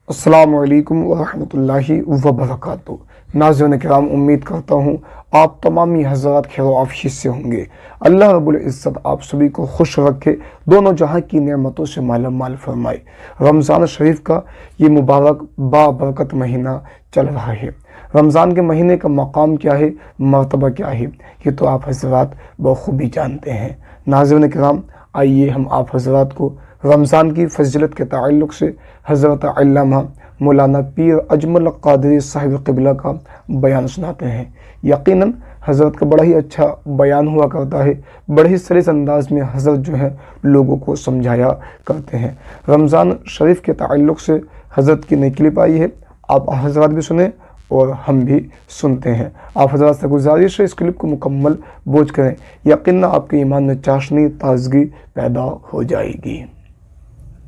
अस्सलामु अलैकुम वरहमतुल्लाहि वबरकातुहू। नाज़रीन किराम, उम्मीद करता हूँ आप तमामी हज़रात खैर आफियत से होंगे। अल्लाह रब्बुल इज़्ज़त आप सभी को खुश रखे, दोनों जहाँ की नेमतों से माला माल फरमाए। रमज़ान शरीफ का ये मुबारक बाबरकत महीना चल रहा है। रमज़ान के महीने का मकाम क्या है, मर्तबा क्या है, ये तो आप हज़रात बखूबी जानते हैं। नाज़रीन किराम, आइए हम आप हज़रात को रमज़ान की फजीलत के ताल्लुक़ से हज़रत अल्लामा मौलाना पीर अजमल क़ादरी साहिब क़िबला का बयान सुनाते हैं। यकीनन हज़रत का बड़ा ही अच्छा बयान हुआ करता है, बड़े ही सलीस अंदाज में हज़रत जो है लोगों को समझाया करते हैं। रमज़ान शरीफ के ताल्लुक़ से हज़रत की नई क्लिप आई है, आप हज़रत भी सुने और हम भी सुनते हैं। आप हज़रत से गुजारिश है इस क्लिप को मुकम्मल बोझ करें, यकीनन आपके ईमान में चाशनी ताज़गी पैदा हो जाएगी।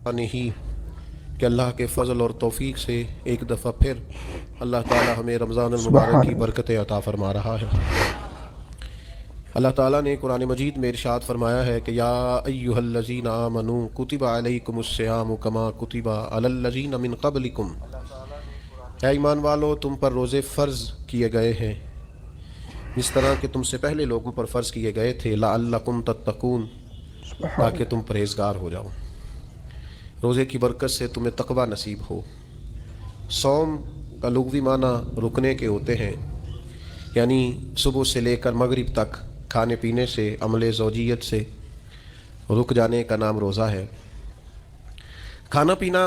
नहीं कि अल्लाह के फ़ज़ल और तौफ़ीक से एक दफ़ा फिर अल्लाह ताला हमें रमज़ान मुबारक की बरकतें अता फ़रमा रहा है। अल्लाह ताला ने कुरान मजीद में इरशाद फरमाया है कि या अय्युहल्लज़ीना आमनू कुतिबा अलैकुमुस्सियामु कमा कुतिबा अलल्लज़ीना मिन क़ब्लिकुम। ऐ ईमान वालो, तुम पर रोज़े फ़र्ज़ किए गए हैं जिस तरह के तुमसे पहले लोगों पर फ़र्ज़ किए गए थे, लअल्लकुम तत्तकून, ताकि तुम परहेज़गार हो जाओ। रोज़े की बरकत से तुम्हें तकवा नसीब हो। सौम का लुग़वी माना रुकने के होते हैं, यानी सुबह से लेकर मगरिब तक खाने पीने से, अमले ज़ौजियत से रुक जाने का नाम रोज़ा है। खाना पीना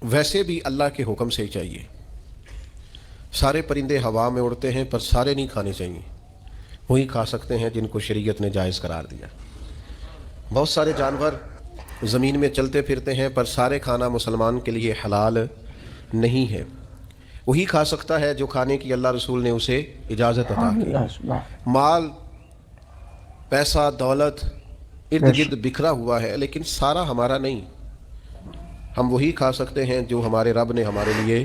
वैसे भी अल्लाह के हुक्म से ही चाहिए। सारे परिंदे हवा में उड़ते हैं पर सारे नहीं खाने चाहिए, वही खा सकते हैं जिनको शरीयत ने जायज़ करार दिया। बहुत सारे जानवर ज़मीन में चलते फिरते हैं पर सारे खाना मुसलमान के लिए हलाल नहीं है, वही खा सकता है जो खाने की अल्लाह रसूल ने उसे इजाज़त अता की। माल पैसा दौलत इर्द गिर्द बिखरा हुआ है, लेकिन सारा हमारा नहीं। हम वही खा सकते हैं जो हमारे रब ने हमारे लिए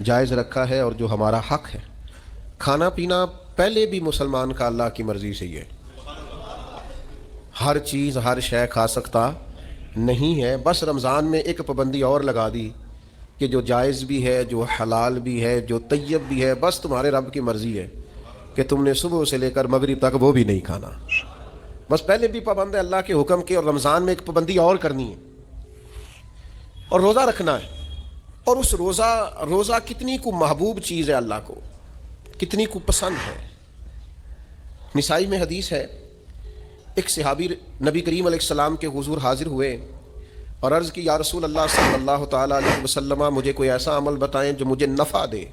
जायज़ रखा है और जो हमारा हक़ है। खाना पीना पहले भी मुसलमान का अल्लाह की मर्ज़ी से ही है। हर चीज़ हर शय खा सकता नहीं है। बस रमज़ान में एक पाबंदी और लगा दी कि जो जायज़ भी है, जो हलाल भी है, जो तैयब भी है, बस तुम्हारे रब की मर्ज़ी है कि तुमने सुबह से लेकर मगरिब तक वो भी नहीं खाना। बस पहले भी पाबंद है अल्लाह के हुक्म के, और रमज़ान में एक पाबंदी और करनी है और रोज़ा रखना है। और उस रोज़ा कितनी को महबूब चीज़ है अल्लाह को, कितनी को पसंद है। निसाई में हदीस है, एक सहाबी नबी करीम अलैहिस्सलाम के हुजूर हाजिर हुए और अर्ज़ की, या रसूल अल्लाह सल्लल्लाहु ताला अलैहि वसल्लम, मुझे कोई ऐसा अमल बताएं जो मुझे नफ़ा दे।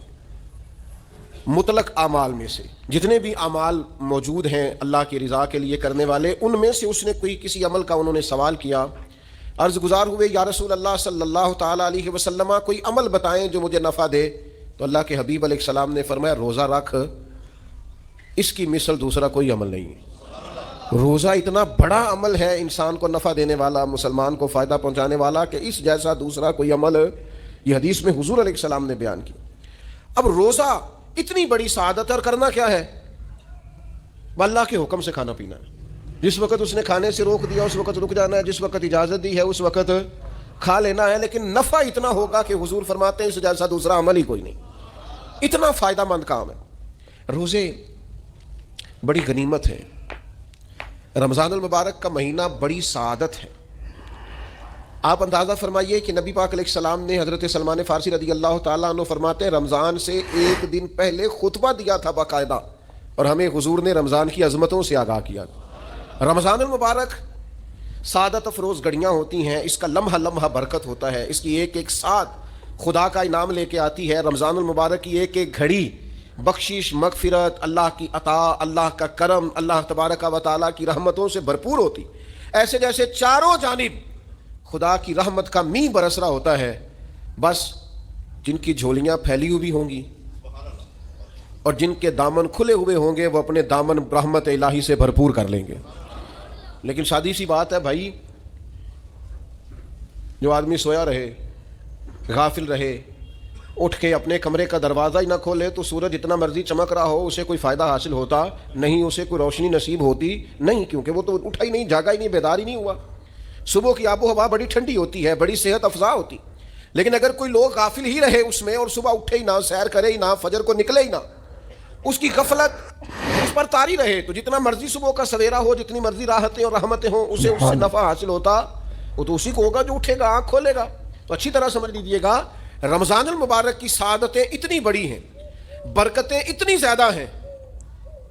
मुतलक आमाल में से जितने भी आमाल मौजूद हैं अल्लाह की रज़ा के लिए करने वाले, उनमें से उसने कोई किसी अमल का उन्होंने सवाल किया। अर्ज़ गुज़ार हुए, या रसूल अल्लाह सल्लल्लाहु ताला अलैहि वसल्लम, कोई अमल बताएं जो मुझे नफ़ा दे। तो अल्लाह के हबीब अलैहिस्सलाम ने फरमाया, रोज़ा रख, इसकी मिसल दूसरा कोई अमल नहीं है। रोज़ा इतना बड़ा अमल है, इंसान को नफ़ा देने वाला, मुसलमान को फ़ायदा पहुँचाने वाला, कि इस जैसा दूसरा कोई अमल ये हदीस में हुजूर अलैहिस्सलाम ने बयान की। अब रोज़ा इतनी बड़ी सआदत, और करना क्या है, अल्लाह के हुक्म से खाना पीना है। जिस वक़्त उसने खाने से रोक दिया उस वक़्त रुक जाना है, जिस वक़्त इजाज़त दी है उस वक़्त खा लेना है। लेकिन नफ़ा इतना होगा कि हुजूर फरमाते हैं इस जैसा दूसरा अमल ही कोई नहीं। इतना फ़ायदा मंद काम है। रोज़े बड़ी गनीमत है। रमज़ानुल मुबारक का महीना बड़ी सआदत है। आप अंदाज़ा फरमाइए कि नबी पाक अलैहिस्सलाम ने हज़रत सलमान फ़ारसी रज़ी अल्लाह ताला अन्हु फरमाते हैं, रमज़ान से एक दिन पहले खुतबा दिया था बाकायदा, और हमें हुजूर ने रमज़ान की अज़मतों से आगाह किया। रमज़ानुल मुबारक सादत अफरोज़ घड़ियाँ होती हैं, इसका लम्हा लम्हा बरकत होता है, इसकी एक एक साथ खुदा का इनाम लेके आती है। रमज़ानुल मुबारक की एक एक घड़ी बख्शिश, मगफिरत, अल्लाह की अता, अल्लाह का करम, अल्लाह तबारक व तआला की रहमतों से भरपूर होती। ऐसे जैसे चारों जानिब खुदा की रहमत का मींह बरस रहा होता है। बस जिनकी झोलियाँ फैली हुई होंगी और जिनके दामन खुले हुए होंगे वो अपने दामन रहमत इलाही से भरपूर कर लेंगे। लेकिन सादी सी बात है भाई, जो आदमी सोया रहे, गाफिल रहे, उठ के अपने कमरे का दरवाज़ा ही ना खोले तो सूरज जितना मर्जी चमक रहा हो उसे कोई फ़ायदा हासिल होता नहीं, उसे कोई रोशनी नसीब होती नहीं, क्योंकि वो तो उठा ही नहीं, जागा ही नहीं, बेदार ही नहीं हुआ। सुबह की आबो हवा बड़ी ठंडी होती है, बड़ी सेहत अफजा होती। لیکن اگر کوئی لوگ غافل ہی رہے اس میں اور صبح اٹھے ہی نہ، سیر کرے ہی نہ، فجر کو نکلے ہی نہ، اس کی غفلت اس پر طاری رہے، تو جتنا مرضی صبح کا سویرا ہو، جتنی مرضی راحتیں اور رحمتیں ہوں، اسے اس سے نفع حاصل ہوتا وہ تو اسی کو ہوگا جو اٹھے گا، آنکھ کھولے گا۔ تو اچھی طرح سمجھ لیجئے گا، رمضان المبارک کی سعادتیں اتنی بڑی ہیں، برکتیں اتنی زیادہ ہیں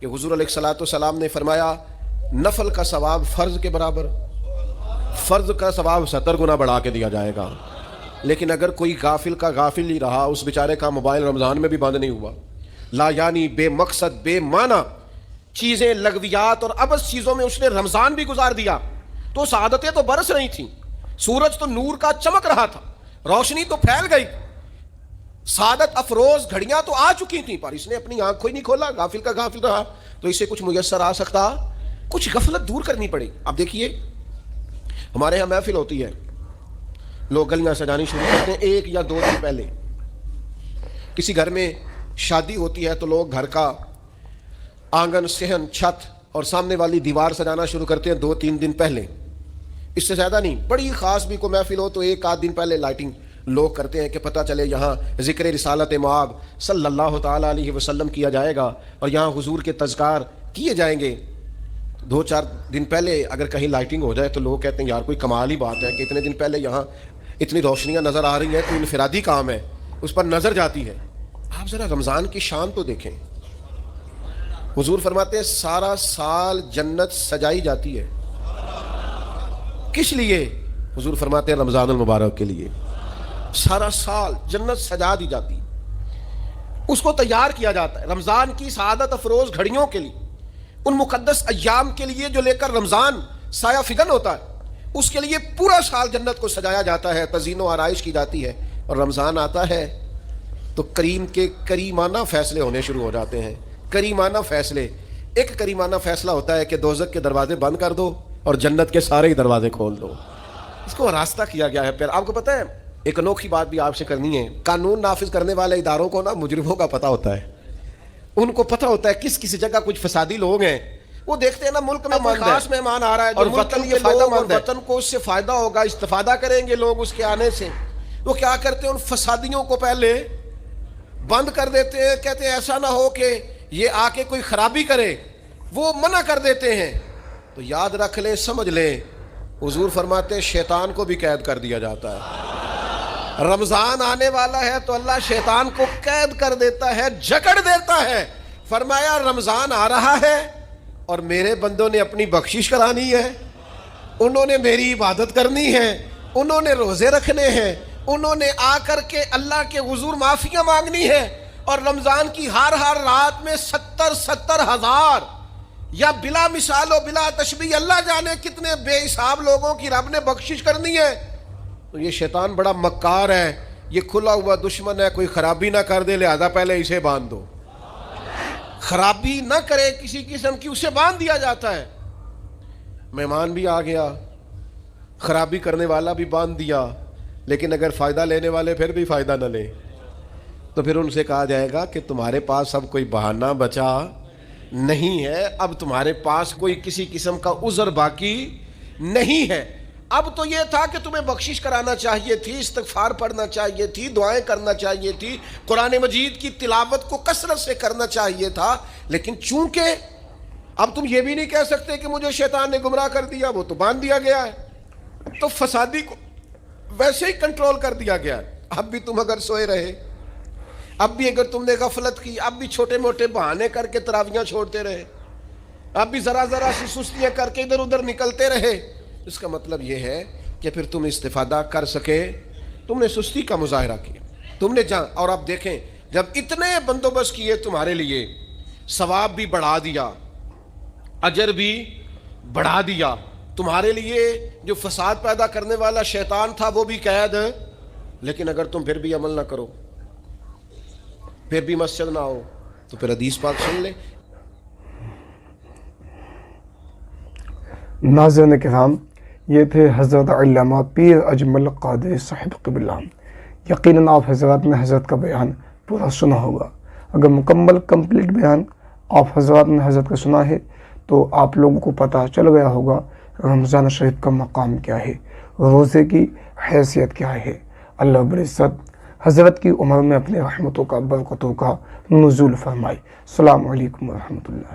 کہ حضور علیہ الصلوۃ والسلام نے فرمایا نفل کا ثواب فرض کے برابر، فرض کا ثواب 70 گنا بڑھا کے دیا جائے گا۔ لیکن اگر کوئی غافل کا غافل ہی رہا، اس بیچارے کا موبائل رمضان میں بھی بند نہیں ہوا، لا یعنی بے مقصد بے معنی چیزیں، لغویات اور عبث چیزوں میں اس نے رمضان بھی گزار دیا، تو سعادتیں تو برس رہی تھیں، سورج تو نور کا چمک رہا تھا، روشنی تو پھیل گئی، سعادت افروز گھڑیاں تو آ چکی تھیں، پر اس نے اپنی آنکھ کو ہی نہیں کھولا، غافل کا غافل رہا، تو اسے کچھ میسر آ سکتا، کچھ غفلت دور کرنی پڑی۔ اب دیکھیے ہمارے ہاں محفل ہوتی ہے، لوگ گلیاں سجانی شروع کرتے ہیں 1 یا 2 دن پہلے، کسی گھر میں شادی ہوتی ہے تو لوگ گھر کا آنگن، صحن، چھت اور سامنے والی دیوار سجانا شروع کرتے ہیں 2-3 دن پہلے، اس سے زیادہ نہیں۔ بڑی خاص بھی کوئی محفل ہو تو 1-8 دن پہلے لائٹنگ لوگ کرتے ہیں کہ پتہ چلے یہاں ذکر رسالت مآب صلی اللہ تعالیٰ علیہ وسلم کیا جائے گا اور یہاں حضور کے تذکار کیے جائیں گے۔ 2-4 دن پہلے اگر کہیں لائٹنگ ہو جائے تو لوگ کہتے ہیں یار کوئی کمال ہی بات ہے کہ اتنے دن پہلے یہاں اتنی روشنیاں نظر آ رہی ہیں، تو انفرادی کام ہے، اس پر نظر جاتی ہے۔ آپ ذرا رمضان کی شان تو دیکھیں، حضور فرماتے ہیں سارا سال جنت سجائی جاتی ہے، کس لیے؟ حضور فرماتے ہیں رمضان المبارک کے لیے، سارا سال جنت سجا دی جاتی، اس کو تیار کیا جاتا ہے رمضان کی سعادت افروز گھڑیوں کے لیے، ان مقدس ایام کے لیے جو لے کر رمضان سایہ فگن ہوتا ہے، اس کے لیے پورا سال جنت کو سجایا جاتا ہے، تزئین و آرائش کی جاتی ہے، اور رمضان آتا ہے تو کریم کے کریمانہ فیصلے ہونے شروع ہو جاتے ہیں۔ کریمانہ فیصلے، ایک کریمانہ فیصلہ ہوتا ہے کہ دوزخ کے دروازے بند کر دو اور جنت کے سارے ہی دروازے کھول دو، اس کو راستہ کیا گیا ہے۔ پھر آپ کو پتہ ہے ایک انوکھی بات بھی آپ سے کرنی ہے، قانون نافذ کرنے والے اداروں کو نا مجرموں کا پتہ ہوتا ہے، ان کو پتہ ہوتا ہے کس کسی جگہ کچھ فسادی لوگ ہیں، وہ دیکھتے ہیں نا ملک میں کوئی خاص مہمان آ رہا ہے اور وطن کے لوگ اور وطن کو اس سے فائدہ ہوگا، استفادہ کریں گے لوگ اس کے آنے سے، وہ کیا کرتے ہیں ان فسادیوں کو پہلے بند کر دیتے ہیں، کہتے ہیں ایسا نہ ہو کہ یہ آ کے کوئی خرابی کرے، وہ منع کر دیتے ہیں۔ تو یاد رکھ لیں، سمجھ لیں، حضور فرماتے ہیں شیطان کو بھی قید کر دیا جاتا ہے۔ رمضان آنے والا ہے تو اللہ شیطان کو قید کر دیتا ہے، جکڑ دیتا ہے۔ فرمایا رمضان آ رہا ہے اور میرے بندوں نے اپنی بخشش کرانی ہے، انہوں نے میری عبادت کرنی ہے، انہوں نے روزے رکھنے ہیں، انہوں نے آ کر کے اللہ کے حضور معافیاں مانگنی ہے، اور رمضان کی ہر رات میں 70 ہزار یا بلا مثال و بلا تشبیہ اللہ جانے کتنے بے حساب لوگوں کی رب نے بخشش کرنی ہے۔ تو یہ شیطان بڑا مکار ہے، یہ کھلا ہوا دشمن ہے، کوئی خرابی نہ کر دے لہذا پہلے اسے باندھ دو، خرابی نہ کرے کسی قسم کی اسے باندھ دیا جاتا ہے۔ مہمان بھی آ گیا، خرابی کرنے والا بھی باندھ دیا، لیکن اگر فائدہ لینے والے پھر بھی فائدہ نہ لیں تو پھر ان سے کہا جائے گا کہ تمہارے پاس اب کوئی بہانہ بچا نہیں ہے، اب تمہارے پاس کوئی کسی قسم کا عذر باقی نہیں ہے۔ اب تو یہ تھا کہ تمہیں بخشش کرانا چاہیے تھی، استغفار پڑھنا چاہیے تھی، دعائیں کرنا چاہیے تھی، قرآن مجید کی تلاوت کو کثرت سے کرنا چاہیے تھا، لیکن چونکہ اب تم یہ بھی نہیں کہہ سکتے کہ مجھے شیطان نے گمراہ کر دیا، وہ تو باندھ دیا گیا ہے، تو فسادی کو ویسے ہی کنٹرول کر دیا گیا ہے۔ اب بھی تم اگر سوئے رہے، اب بھی اگر تم نے غفلت کی، اب بھی چھوٹے موٹے بہانے کر کے تراویحاں چھوڑتے رہے، اب بھی ذرا سی سستیاں کر کے ادھر ادھر نکلتے رہے، اس کا مطلب یہ ہے کہ پھر تم استفادہ کر سکے، تم نے سستی کا مظاہرہ کیا، تم نے جان۔ اور اب دیکھیں جب اتنے بندوبست کیے تمہارے لیے، ثواب بھی بڑھا دیا، اجر بھی بڑھا دیا، تمہارے لیے جو فساد پیدا کرنے والا شیطان تھا وہ بھی قید، لیکن اگر تم پھر بھی عمل نہ کرو، پھر بھی مسجد نہ ہو، تو پھر حدیث پاک سن لے۔ ناظرین کرام، یہ تھے حضرت علامہ پیر اجمل قادری صاحب قبلہ۔ یقیناً آپ حضرات نے حضرت کا بیان پورا سنا ہوگا۔ اگر مکمل کمپلیٹ بیان آپ حضرات نے حضرت کا سنا ہے تو آپ لوگوں کو پتہ چل گیا ہوگا رمضان شریف کا مقام کیا ہے، روزے کی حیثیت کیا ہے، اللہ رب العزت حضرت کی عمر میں اپنے رحمتوں کا برکتوں کا نزول فرمائے۔ السلام علیکم ورحمۃ اللہ۔